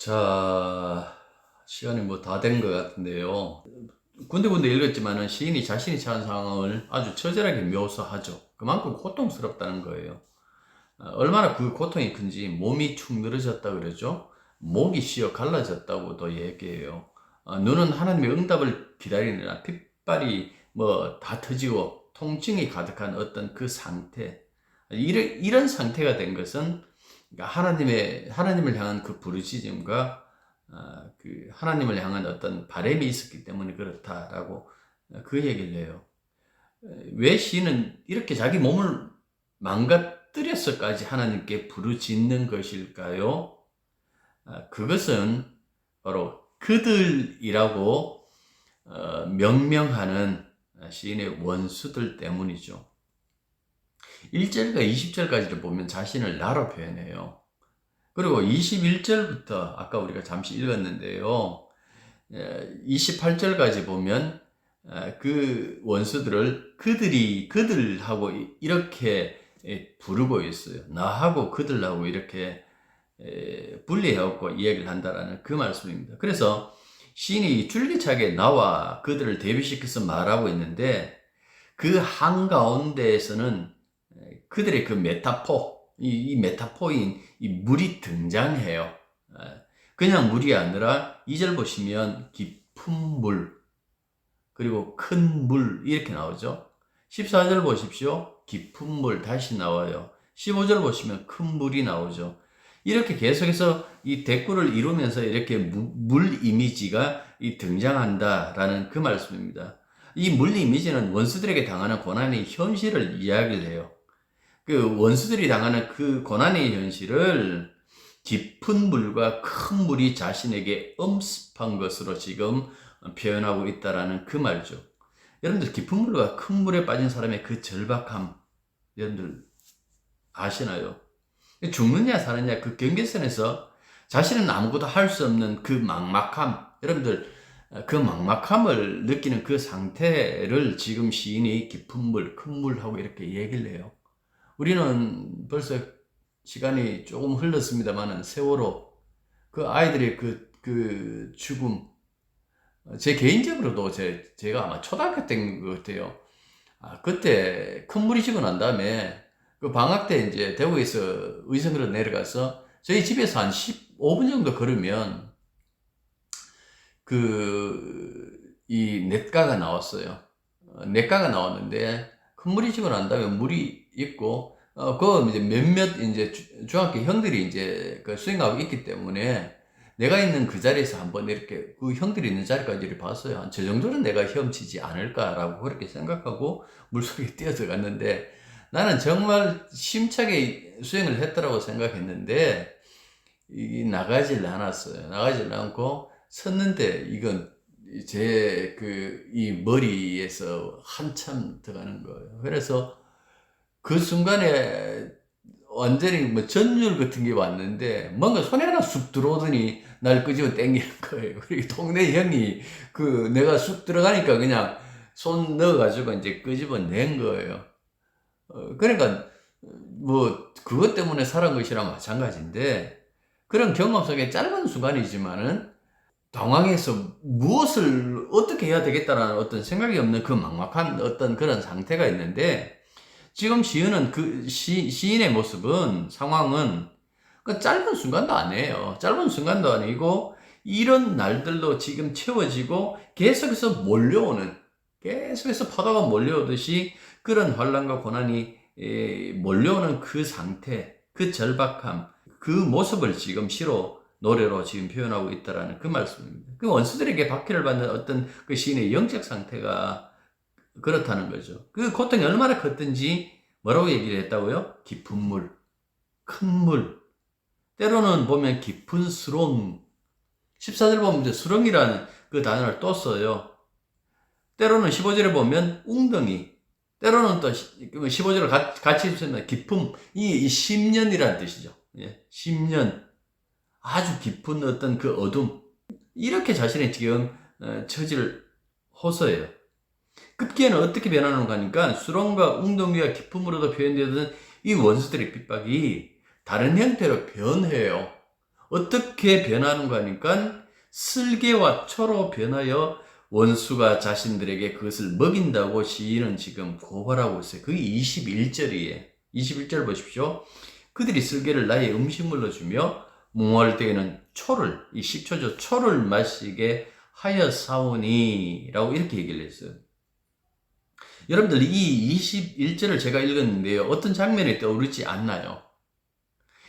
자, 시간이 뭐 다 된 것 같은데요. 군데군데 읽었지만은 시인이 자신이 처한 상황을 아주 처절하게 묘사하죠. 그만큼 고통스럽다는 거예요. 얼마나 그 고통이 큰지 몸이 축 늘어졌다 그러죠. 목이 쉬어 갈라졌다고도 얘기해요. 눈은 하나님의 응답을 기다리느라 핏발이 뭐 다 터지고 통증이 가득한 어떤 그 상태. 이런 상태가 된 것은 그러니까 하나님을 향한 그 부르짖음과 그 하나님을 향한 어떤 바람이 있었기 때문에 그렇다라고 그 얘기를 해요. 왜 시인은 이렇게 자기 몸을 망가뜨려서까지 하나님께 부르짖는 것일까요? 그것은 바로 그들이라고 명명하는 시인의 원수들 때문이죠. 1절과 20절까지를 보면 자신을 나로 표현해요. 그리고 21절부터 아까 우리가 잠시 읽었는데요. 28절까지 보면 그 원수들을 그들하고 이렇게 부르고 있어요. 나하고 그들하고 이렇게 분리해갖고 이야기를 한다라는 그 말씀입니다. 그래서 시인이 줄기차게 나와 그들을 대비시켜서 말하고 있는데 그 한가운데에서는 그들의 그 메타포, 이 메타포인 이 물이 등장해요. 그냥 물이 아니라 2절 보시면 깊은 물, 그리고 큰 물 이렇게 나오죠. 14절 보십시오. 깊은 물 다시 나와요. 15절 보시면 큰 물이 나오죠. 이렇게 계속해서 이 대꾸를 이루면서 이렇게 물 이미지가 등장한다라는 그 말씀입니다. 이 물 이미지는 원수들에게 당하는 고난의 현실을 이야기를 해요. 그 원수들이 당하는 그 고난의 현실을 깊은 물과 큰 물이 자신에게 엄습한 것으로 지금 표현하고 있다라는 그 말이죠. 여러분들 깊은 물과 큰 물에 빠진 사람의 그 절박함 여러분들 아시나요? 죽느냐 사느냐 그 경계선에서 자신은 아무것도 할 수 없는 그 막막함 여러분들 그 막막함을 느끼는 그 상태를 지금 시인이 깊은 물, 큰 물하고 이렇게 얘기를 해요. 우리는 벌써 시간이 조금 흘렀습니다만은 세월호 그 아이들의 그 죽음 제 개인적으로도 제가 아마 초등학교 때인 것 같아요. 그때 큰 물이 지고 난 다음에 그 방학 때 이제 대구에서 의성으로 내려가서 저희 집에서 한 15분 정도 걸으면 이 냇가가 나왔어요. 냇가가 나왔는데 큰 물이 지고 난 다음에 물이 있고 그 이제 몇몇 이제 중학교 형들이 이제 그 수행하고 있기 때문에 내가 있는 그 자리에서 한번 이렇게 그 형들이 있는 자리까지를 봤어요. 저 정도는 내가 헤엄치지 않을까라고 그렇게 생각하고 물속에 뛰어들어갔는데 나는 정말 심차게 수행을 했더라고 생각했는데 나가질 않았어요. 나가질 않고 섰는데 이건 이 머리에서 한참 들어가는 거예요. 그래서 그 순간에 완전히 뭐 전율 같은 게 왔는데 뭔가 손에 하나 쑥 들어오더니 날 끄집어 당기는 거예요. 그리고 동네 형이 내가 쑥 들어가니까 그냥 손 넣어가지고 이제 끄집어 낸 거예요. 그러니까 뭐 그것 때문에 살은 것이랑 마찬가지인데 그런 경험 속에 짧은 순간이지만은 당황해서 무엇을 어떻게 해야 되겠다라는 어떤 생각이 없는 그 막막한 어떤 그런 상태가 있는데 지금 시인은 시인의 모습은 상황은 그 짧은 순간도 아니에요. 짧은 순간도 아니고 이런 날들도 지금 채워지고 계속해서 파도가 몰려오듯이 그런 환란과 고난이 몰려오는 그 상태, 그 절박함, 그 모습을 지금 시로 노래로 지금 표현하고 있다라는 그 말씀입니다. 그 원수들에게 박해를 받는 어떤 그 시인의 영적 상태가 그렇다는 거죠. 그 고통이 얼마나 컸든지 뭐라고 얘기를 했다고요? 깊은 물, 큰 물, 때로는 보면 깊은 수렁. 14절 보면 이제 수렁이라는 그 단어를 또 써요. 때로는 15절에 보면 웅덩이, 때로는 또 15절을 같이 쓰면 깊음, 이 10년이라는 뜻이죠. 예, 10년. 아주 깊은 어떤 그 어둠. 이렇게 자신의 지금 처지를 호소해요. 급기에는 어떻게 변하는가 하니까 수렁과 웅덩이와 깊음으로도 표현되던 이 원수들의 핍박이 다른 형태로 변해요. 어떻게 변하는가 하니까 슬개와 초로 변하여 원수가 자신들에게 그것을 먹인다고 시인은 지금 고발하고 있어요. 그게 21절이에요. 21절 보십시오. 그들이 슬개를 나의 음식물로 주며 무모할 때에는 초를, 이 10초죠. 초를 마시게 하였사오니 라고 이렇게 얘기를 했어요. 여러분들 이 21절을 제가 읽었는데요. 어떤 장면이 떠오르지 않나요?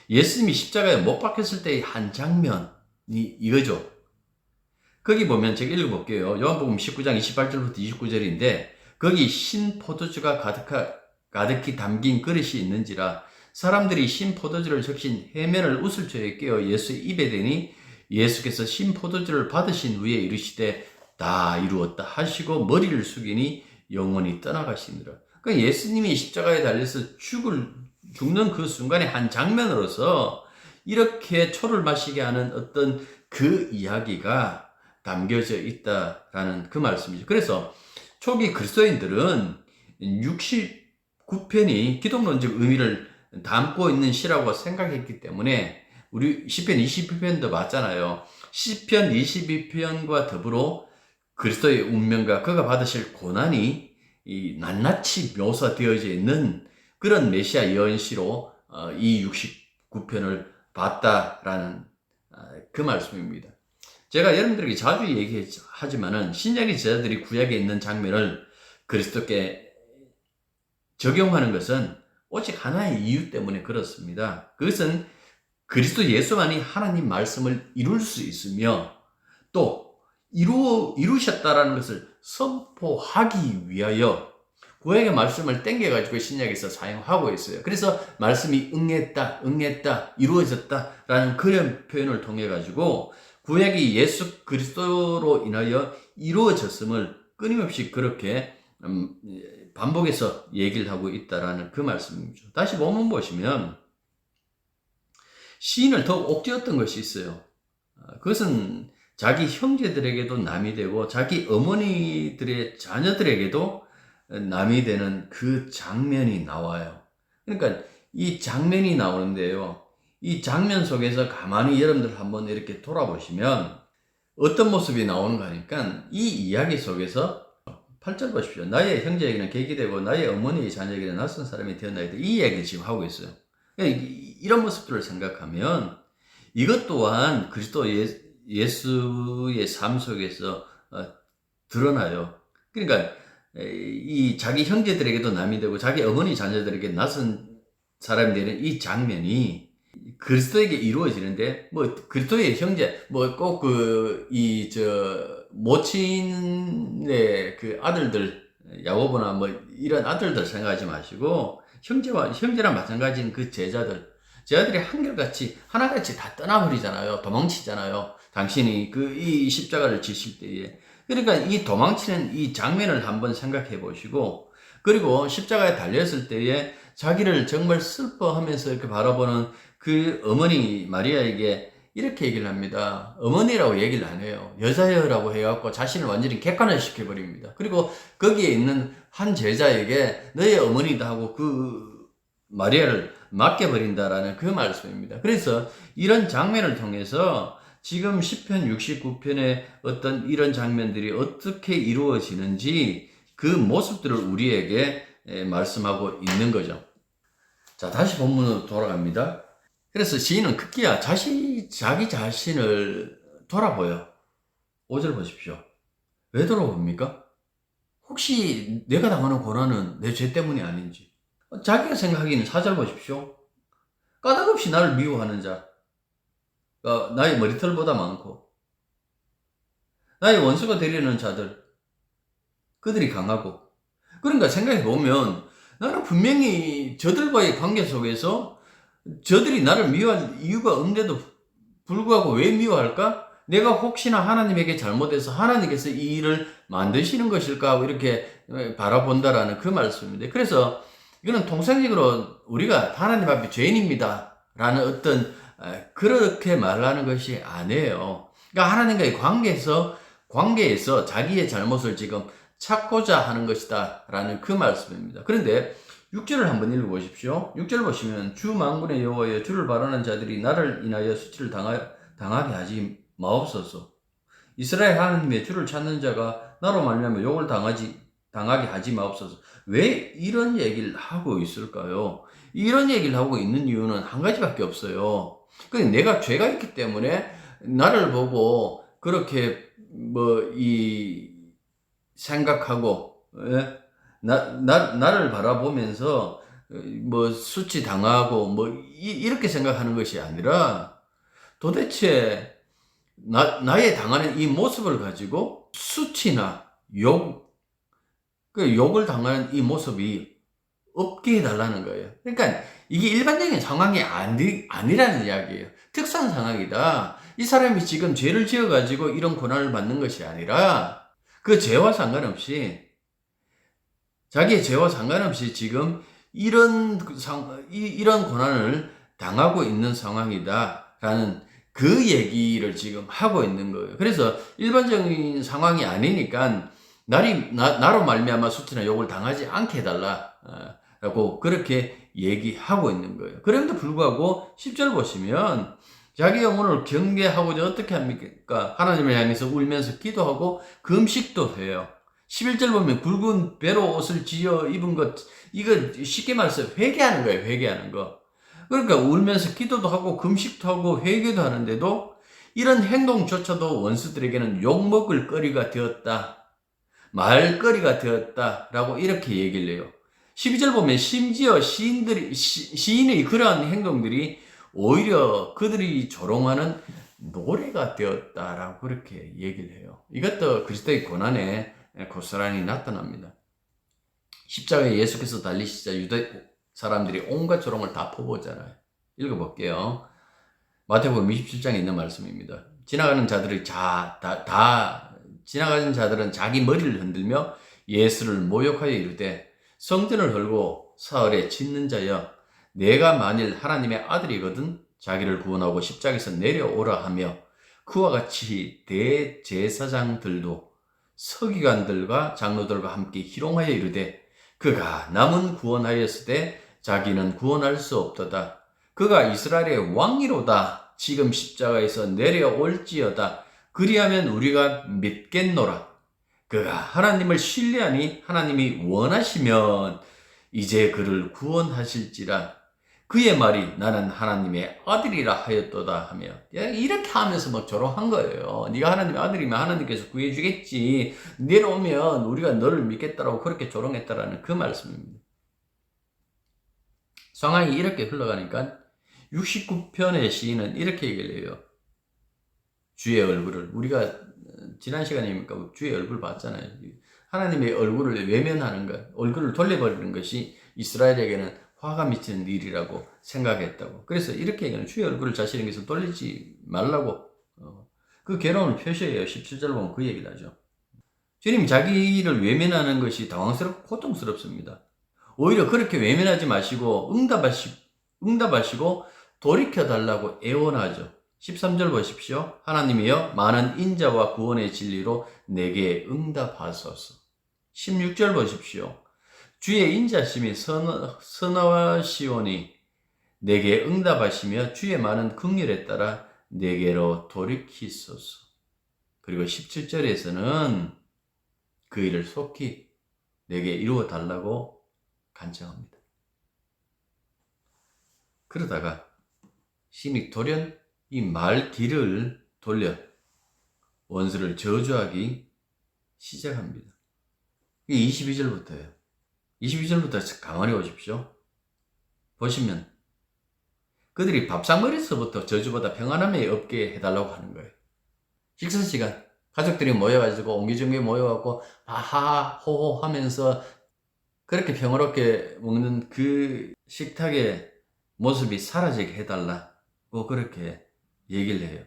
예수님이 십자가에 못 박혔을 때의 한 장면이 이거죠. 거기 보면 제가 읽어볼게요. 요한복음 19장 28절부터 29절인데 거기 신 포도주가 가득히 담긴 그릇이 있는지라 사람들이 신 포도주를 적신 해면을 우슬초에 끼워 예수의 입에 대니 예수께서 신 포도주를 받으신 후에 이르시되 다 이루었다 하시고 머리를 숙이니 영원히 떠나가시니라. 그러니까 예수님이 십자가에 달려서 죽는 그 순간의 한 장면으로서 이렇게 초를 마시게 하는 어떤 그 이야기가 담겨져 있다라는 그 말씀이죠. 그래서 초기 그리스도인들은 69편이 기독론적 의미를 담고 있는 시라고 생각했기 때문에 우리 시편 22편도 맞잖아요. 시편 22편과 더불어 그리스도의 운명과 그가 받으실 고난이 낱낱이 묘사되어져 있는 그런 메시아 예언시로 이 69편을 봤다라는 그 말씀입니다. 제가 여러분들에게 자주 얘기하지만은 신약의 제자들이 구약에 있는 장면을 그리스도께 적용하는 것은 오직 하나의 이유 때문에 그렇습니다. 그것은 그리스도 예수만이 하나님 말씀을 이룰 수 있으며 또 이루셨다라는 것을 선포하기 위하여 구약의 말씀을 땡겨가지고 신약에서 사용하고 있어요. 그래서 말씀이 응했다, 이루어졌다라는 그런 표현을 통해가지고 구약이 예수 그리스도로 인하여 이루어졌음을 끊임없이 그렇게 반복해서 얘기를 하고 있다라는 그 말씀이죠. 다시 본문 보시면 시인을 더욱 옥죄었던 것이 있어요. 그것은 자기 형제들에게도 남이 되고 자기 어머니들의 자녀들에게도 남이 되는 그 장면이 나와요. 그러니까 이 장면이 나오는데요. 이 장면 속에서 가만히 여러분들 한번 이렇게 돌아보시면 어떤 모습이 나오는가 하니까 이 이야기 속에서 8절 보십시오. 나의 형제에게는 객이 되고 나의 어머니의 자녀에게는 낯선 사람이 되었나이다. 이 이야기를 지금 하고 있어요. 이런 모습들을 생각하면 이것 또한 그리스도 예수의 삶 속에서 드러나요. 그러니까 이 자기 형제들에게도 남이 되고 자기 어머니 자녀들에게 낯선 사람이 되는 이 장면이 그리스도에게 이루어지는데 뭐 그리스도의 형제 뭐 꼭 모친의 그 아들들 야고보나 뭐 이런 아들들 생각하지 마시고 형제랑 마찬가지인 그 제자들이 한결같이 하나같이 다 떠나버리잖아요. 도망치잖아요. 당신이 이 십자가를 지실 때에. 그러니까 이 도망치는 이 장면을 한번 생각해 보시고 그리고 십자가에 달렸을 때에 자기를 정말 슬퍼하면서 이렇게 바라보는 그 어머니 마리아에게 이렇게 얘기를 합니다. 어머니라고 얘기를 안 해요. 여자여라고 해갖고 자신을 완전히 객관화시켜버립니다. 그리고 거기에 있는 한 제자에게 너의 어머니다 하고 그 마리아를 맡겨버린다라는 그 말씀입니다. 그래서 이런 장면을 통해서 지금 시편 69편의 어떤 이런 장면들이 어떻게 이루어지는지 그 모습들을 우리에게 말씀하고 있는 거죠. 자, 다시 본문으로 돌아갑니다. 그래서 시인은 급기야 자기 자신을 돌아보여. 5절 보십시오. 왜 돌아봅니까? 혹시 내가 당하는 고난은 내 죄 때문이 아닌지. 자기가 생각하기는 4절 보십시오. 까닭없이 나를 미워하는 자. 나의 머리털보다 많고 나의 원수가 되려는 자들. 그들이 강하고. 그러니까 생각해 보면 나는 분명히 저들과의 관계 속에서 저들이 나를 미워할 이유가 없는데도 불구하고 왜 미워할까? 내가 혹시나 하나님에게 잘못해서 하나님께서 이 일을 만드시는 것일까 하고 이렇게 바라본다라는 그 말씀입니다. 그래서 이거는 통상적으로 우리가 하나님 앞에 죄인입니다 라는 어떤 그렇게 말하는 것이 아니에요. 그러니까 하나님과의 관계에서 자기의 잘못을 지금 찾고자 하는 것이다 라는 그 말씀입니다. 그런데 6절을 한번 읽어보십시오. 6절 보시면 주 만군의 여호와여 주를 바라는 자들이 나를 인하여 수치를 당하게 하지 마옵소서. 이스라엘 하나님의 주를 찾는 자가 나로 말미암아 욕을 당하게 하지 마옵소서. 왜 이런 얘기를 하고 있을까요? 이런 얘기를 하고 있는 이유는 한 가지밖에 없어요. 그냥 내가 죄가 있기 때문에 나를 보고 그렇게 생각하고, 예? 나를 바라보면서 수치 당하고 이렇게 생각하는 것이 아니라 도대체 나의 당하는 이 모습을 가지고 수치나 욕을 당하는 이 모습이 없게 해달라는 거예요. 그러니까 이게 일반적인 상황이 아니라는 이야기예요. 특수한 상황이다. 이 사람이 지금 죄를 지어가지고 이런 고난을 받는 것이 아니라 그 죄와 상관없이, 자기의 죄와 상관없이 지금 이런 고난을 당하고 있는 상황이다라는 그 얘기를 지금 하고 있는 거예요. 그래서 일반적인 상황이 아니니까 나로 말미암아 수치나 욕을 당하지 않게 해달라라고 그렇게 얘기하고 있는 거예요. 그럼에도 불구하고 10절 보시면 자기 영혼을 경계하고자 어떻게 합니까? 하나님을 향해서 울면서 기도하고 금식도 해요. 11절 보면 굵은 배로 옷을 지어 입은 것, 이거 쉽게 말해서 회개하는 거예요. 회개하는 거. 그러니까 울면서 기도도 하고 금식도 하고 회개도 하는데도 이런 행동조차도 원수들에게는 욕먹을 거리가 되었다, 말거리가 되었다라고 이렇게 얘기를 해요. 12절 보면 심지어 시인의 그러한 행동들이 오히려 그들이 조롱하는 노래가 되었다라고 그렇게 얘기를 해요. 이것도 그리스도의 고난에 고스란히 나타납니다. 십자가에 예수께서 달리시자 유다 사람들이 온갖 조롱을 다 퍼부었잖아요. 읽어볼게요. 마태복음 27장에 있는 말씀입니다. 지나가는 자들은 자기 머리를 흔들며 예수를 모욕하여 이르되, 성전을 헐고 사흘에 짓는 자여, 내가 만일 하나님의 아들이거든 자기를 구원하고 십자가에서 내려오라 하며, 그와 같이 대제사장들도 서기관들과 장로들과 함께 희롱하여 이르되, 그가 남은 구원하였으되 자기는 구원할 수 없도다. 그가 이스라엘의 왕이로다. 지금 십자가에서 내려올지어다. 그리하면 우리가 믿겠노라. 그가 하나님을 신뢰하니 하나님이 원하시면 이제 그를 구원하실지라. 그의 말이 나는 하나님의 아들이라 하였도다 하며, 이렇게 하면서 막 조롱한 거예요. 네가 하나님의 아들이면 하나님께서 구해주겠지, 내려오면 우리가 너를 믿겠다라고 그렇게 조롱했다라는 그 말씀입니다. 상황이 이렇게 흘러가니까 69편의 시인은 이렇게 얘기를 해요. 주의 얼굴을, 우리가 지난 시간이니까 주의 얼굴 봤잖아요. 하나님의 얼굴을 외면하는 것, 얼굴을 돌려버리는 것이 이스라엘에게는 화가 미치는 일이라고 생각했다고. 그래서 이렇게 얘기하는, 주의 얼굴을 자신에게서 돌리지 말라고 그 괴로움을 표시해요. 17절 보면 그 얘기를 하죠. 주님 자기를 외면하는 것이 당황스럽고 고통스럽습니다. 오히려 그렇게 외면하지 마시고 응답하시고 돌이켜달라고 애원하죠. 13절 보십시오. 하나님이여 많은 인자와 구원의 진리로 내게 응답하소서. 16절 보십시오. 주의 인자심이 선하시오니 내게 응답하시며 주의 많은 긍휼에 따라 내게로 돌이키소서. 그리고 17절에서는 그 일을 속히 내게 이루어 달라고 간청합니다. 그러다가 신이 돌연 이 말 뒤를 돌려 원수를 저주하기 시작합니다. 이게 22절부터예요. 22절부터 가만히 보십시오. 보시면 그들이 밥상머리에서부터 저주보다 평안함이 없게 해달라고 하는 거예요. 식사시간 가족들이 모여가지고 옹기종기 모여갖고 아하 호호 하면서 그렇게 평화롭게 먹는 그 식탁의 모습이 사라지게 해달라고 그렇게 얘기를 해요.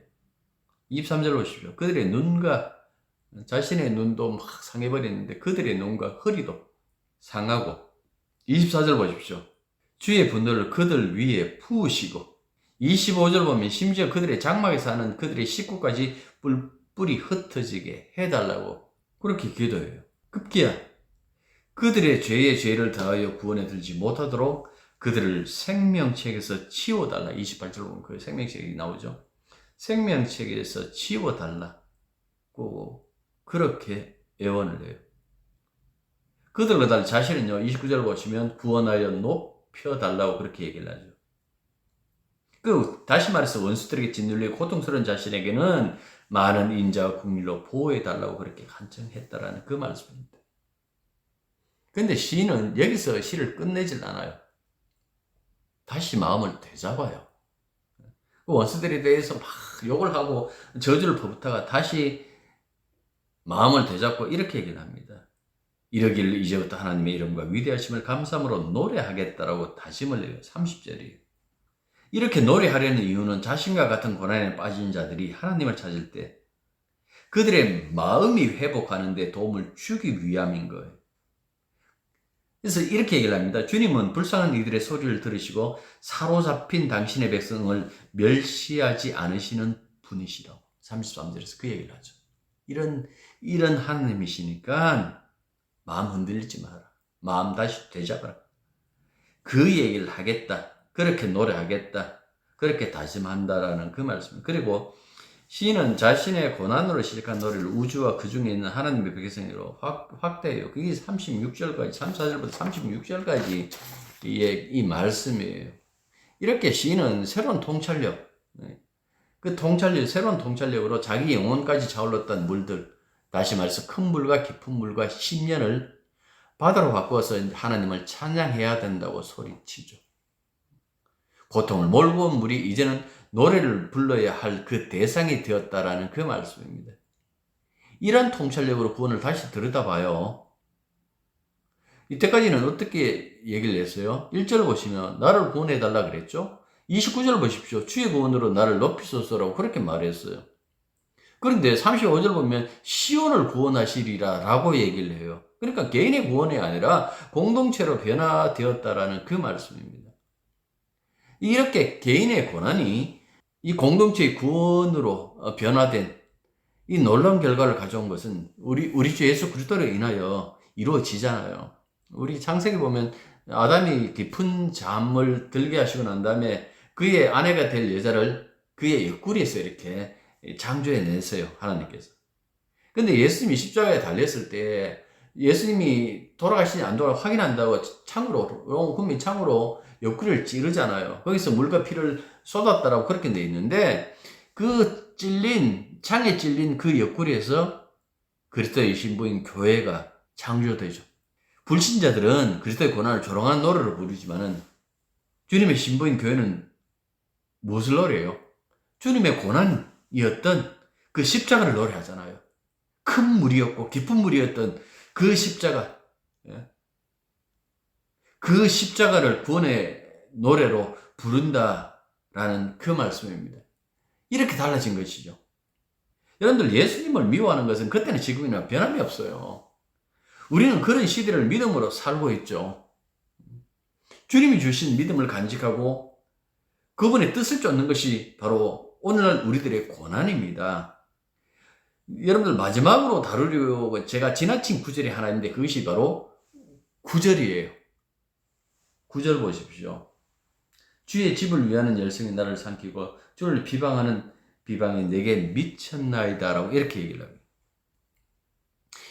23절 보십시오. 그들의 눈과, 자신의 눈도 막 상해버리는데 그들의 눈과 허리도 상하고. 24절 보십시오. 주의 분노를 그들 위에 부으시고. 25절 보면 심지어 그들의 장막에 사는 그들의 식구까지 뿔뿔이 흩어지게 해달라고 그렇게 기도해요. 급기야 그들의 죄를 더하여 구원에 들지 못하도록 그들을 생명책에서 치워달라. 28절 보면 그 생명책이 나오죠. 생명책에서 지워달라고 그렇게 애원을 해요. 그들과 달리 자신은요, 29절 보시면 구원하여 높여달라고 그렇게 얘기를 하죠. 다시 말해서 원수들에게 짓눌리고 고통스러운 자신에게는 많은 인자와 긍휼로 보호해달라고 그렇게 간청했다라는 그 말씀입니다. 근데 시인은 여기서 시를 끝내질 않아요. 다시 마음을 되잡아요. 원수들에 대해서 막 욕을 하고 저주를 퍼붓다가 다시 마음을 되잡고 이렇게 얘기를 합니다. 이러기를 이제부터 하나님의 이름과 위대하심을 감사함으로 노래하겠다라고 다짐을 해요. 30절이에요. 이렇게 노래하려는 이유는 자신과 같은 고난에 빠진 자들이 하나님을 찾을 때 그들의 마음이 회복하는 데 도움을 주기 위함인 거예요. 그래서 이렇게 얘기를 합니다. 주님은 불쌍한 이들의 소리를 들으시고 사로잡힌 당신의 백성을 멸시하지 않으시는 분이시라고 33절에서 그 얘기를 하죠. 이런 하나님이시니까 마음 흔들리지 마라. 마음 다시 되잡아라. 그 얘기를 하겠다. 그렇게 노래하겠다. 그렇게 다짐한다라는 그 말씀. 그리고 시인은 자신의 고난으로 시작한 노래를 우주와 그 중에 있는 하나님의 백성으로 확대해요. 그게 36절까지, 34절부터 36절까지 이 말씀이에요. 이렇게 시인은 새로운 통찰력, 새로운 통찰력으로 자기 영혼까지 차올랐던 물들, 다시 말해서 큰 물과 깊은 물과 심년을 바다로 바꿔서 하나님을 찬양해야 된다고 소리치죠. 고통을 몰고 온 물이 이제는 노래를 불러야 할 그 대상이 되었다라는 그 말씀입니다. 이런 통찰력으로 구원을 다시 들여다봐요. 이때까지는 어떻게 얘기를 했어요? 1절 보시면 나를 구원해달라 그랬죠? 29절 보십시오. 주의 구원으로 나를 높이소서라고 그렇게 말했어요. 그런데 35절 보면 시온을 구원하시리라 라고 얘기를 해요. 그러니까 개인의 구원이 아니라 공동체로 변화되었다라는 그 말씀입니다. 이렇게 개인의 고난이 이 공동체의 구원으로 변화된 이 놀라운 결과를 가져온 것은 우리 주 예수 그리스도로 인하여 이루어지잖아요. 우리 창세기 보면 아담이 깊은 잠을 들게 하시고 난 다음에 그의 아내가 될 여자를 그의 옆구리에서 이렇게 창조해 냈어요. 하나님께서. 근데 예수님이 십자가에 달렸을 때 예수님이 돌아가시지 안 돌아 확인한다고 창으로 국민 창으로 옆구리를 찌르잖아요. 거기서 물과 피를 쏟았다라고 그렇게 돼 있는데 그 창에 찔린 그 옆구리에서 그리스도의 신부인 교회가 창조되죠. 불신자들은 그리스도의 고난을 조롱하는 노래를 부르지만은 주님의 신부인 교회는 무엇을 노래해요? 주님의 고난이었던 그 십자가를 노래하잖아요. 큰 물이었고 깊은 물이었던 그 십자가, 그 십자가를 구원의 노래로 부른다라는 그 말씀입니다. 이렇게 달라진 것이죠. 여러분들 예수님을 미워하는 것은 그때나 지금이나 변함이 없어요. 우리는 그런 시대를 믿음으로 살고 있죠. 주님이 주신 믿음을 간직하고 그분의 뜻을 쫓는 것이 바로 오늘날 우리들의 고난입니다. 여러분들 마지막으로 다루려고 제가 지나친 구절이 하나 있는데 그것이 바로 9절이에요. 9절 보십시오. 주의 집을 위하는 열성이 나를 삼키고 주를 비방하는 비방이 내게 미쳤나이다 라고 이렇게 얘기를 합니다.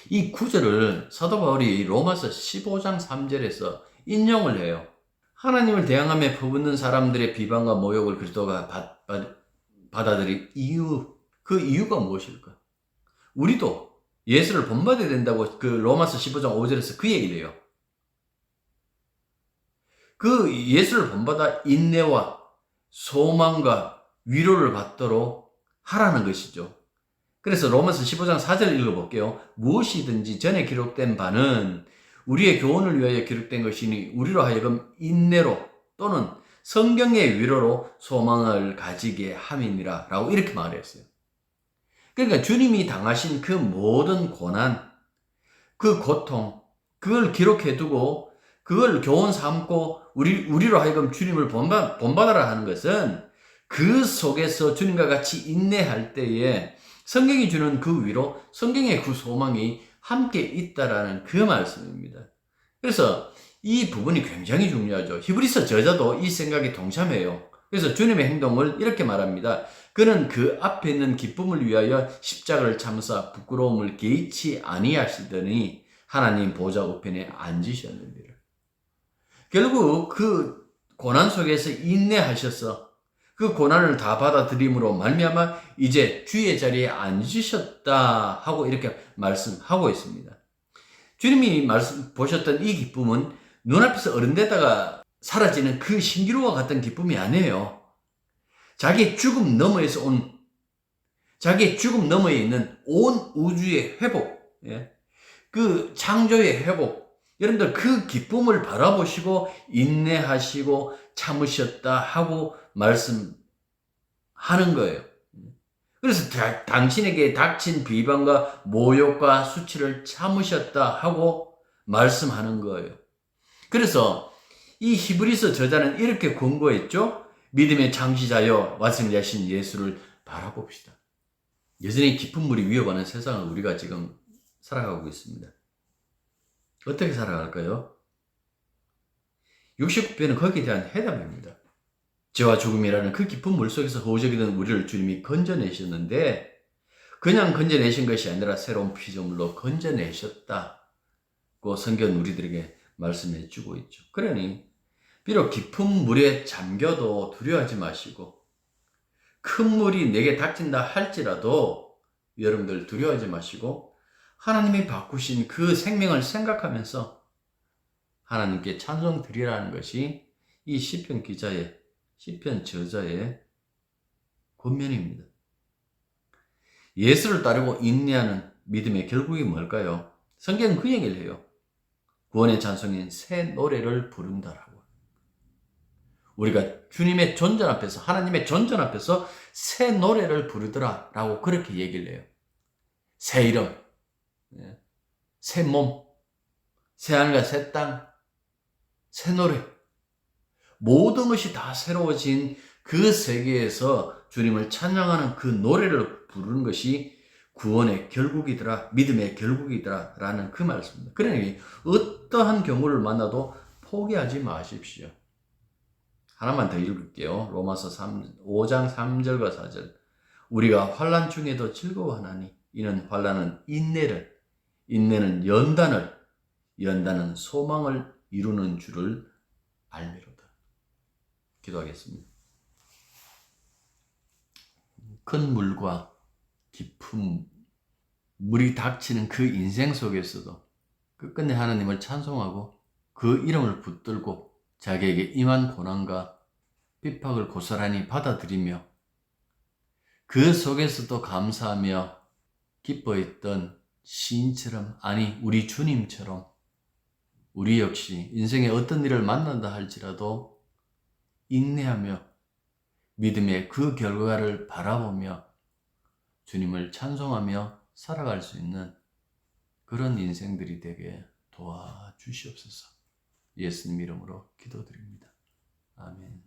이 9절을 사도 바울이 로마서 15장 3절에서 인용을 해요. 하나님을 대항하며 퍼붓는 사람들의 비방과 모욕을 그리스도가 받아들일 이유, 그 이유가 무엇일까? 우리도 예수를 본받아야 된다고 그 로마서 15장 5절에서 그 얘기를 해요. 그 예수를 본받아 인내와 소망과 위로를 받도록 하라는 것이죠. 그래서 로마서 15장 4절 읽어볼게요. 무엇이든지 전에 기록된 바는 우리의 교훈을 위하여 기록된 것이니 우리로 하여금 인내로 또는 성경의 위로로 소망을 가지게 함이니라 라고 이렇게 말했어요. 그러니까 주님이 당하신 그 모든 고난, 그 고통, 그걸 기록해두고 그걸 교훈 삼고 우리로 하여금 주님을 본받아라 하는 것은 그 속에서 주님과 같이 인내할 때에 성경이 주는 그 위로, 성경의 그 소망이 함께 있다라는 그 말씀입니다. 그래서 이 부분이 굉장히 중요하죠. 히브리서 저자도 이 생각에 동참해요. 그래서 주님의 행동을 이렇게 말합니다. 그는 그 앞에 있는 기쁨을 위하여 십자가를 참으사 부끄러움을 개의치 아니하시더니 하나님 보좌 우편에 앉으셨느니라. 결국 그 고난 속에서 인내하셔서 그 고난을 다 받아들임으로 말미암아 이제 주의 자리에 앉으셨다 하고 이렇게 말씀하고 있습니다. 주님이 보셨던 이 기쁨은 눈앞에서 어른되다가 사라지는 그 신기루와 같은 기쁨이 아니에요. 자기의 죽음 너머에 있는 온 우주의 회복, 그 창조의 회복, 여러분들 그 기쁨을 바라보시고 인내하시고 참으셨다 하고 말씀하는 거예요. 그래서 당신에게 닥친 비방과 모욕과 수치를 참으셨다 하고 말씀하는 거예요. 그래서 이 히브리서 저자는 이렇게 권고했죠. 믿음의 창시자여 완성자신 예수를 바라봅시다. 여전히 깊은 물이 위협하는 세상을 우리가 지금 살아가고 있습니다. 어떻게 살아갈까요? 69편은 거기에 대한 해답입니다. 죄와 죽음이라는 그 깊은 물속에서 허우적이던 우리를 주님이 건져내셨는데 그냥 건져내신 것이 아니라 새로운 피조물로 건져내셨다고 성경은 우리들에게 말씀해 주고 있죠. 그러니 비록 깊은 물에 잠겨도 두려워하지 마시고 큰 물이 내게 닥친다 할지라도 여러분들 두려워하지 마시고 하나님이 바꾸신 그 생명을 생각하면서 하나님께 찬송 드리라는 것이 이 시편 저자의 권면입니다. 예수를 따르고 인내하는 믿음의 결국이 뭘까요? 성경은 그 얘기를 해요. 구원의 찬송인 새 노래를 부른다라고. 우리가 주님의 존전 앞에서, 하나님의 존전 앞에서 새 노래를 부르더라라고 그렇게 얘기를 해요. 새 이름, 새 몸, 새 하늘과 새 땅, 새 노래. 모든 것이 다 새로워진 그 세계에서 주님을 찬양하는 그 노래를 부르는 것이 구원의 결국이더라, 믿음의 결국이더라 라는 그 말씀입니다. 그러니 어떠한 경우를 만나도 포기하지 마십시오. 하나만 더 읽을게요. 로마서 5장 3절과 4절. 우리가 환난 중에도 즐거워하나니 이는 환난은 인내를, 인내는 연단을, 연단은 소망을 이루는 줄을 알미로다. 기도하겠습니다. 큰 물과 깊은 물이 닥치는 그 인생 속에서도 끝끝내 하나님을 찬송하고 그 이름을 붙들고 자기에게 임한 고난과 핍박을 고스란히 받아들이며 그 속에서도 감사하며 기뻐했던 시인처럼, 아니 우리 주님처럼 우리 역시 인생에 어떤 일을 만난다 할지라도 인내하며 믿음의 그 결과를 바라보며 주님을 찬송하며 살아갈 수 있는 그런 인생들이 되게 도와주시옵소서. 예수님 이름으로 기도드립니다. 아멘.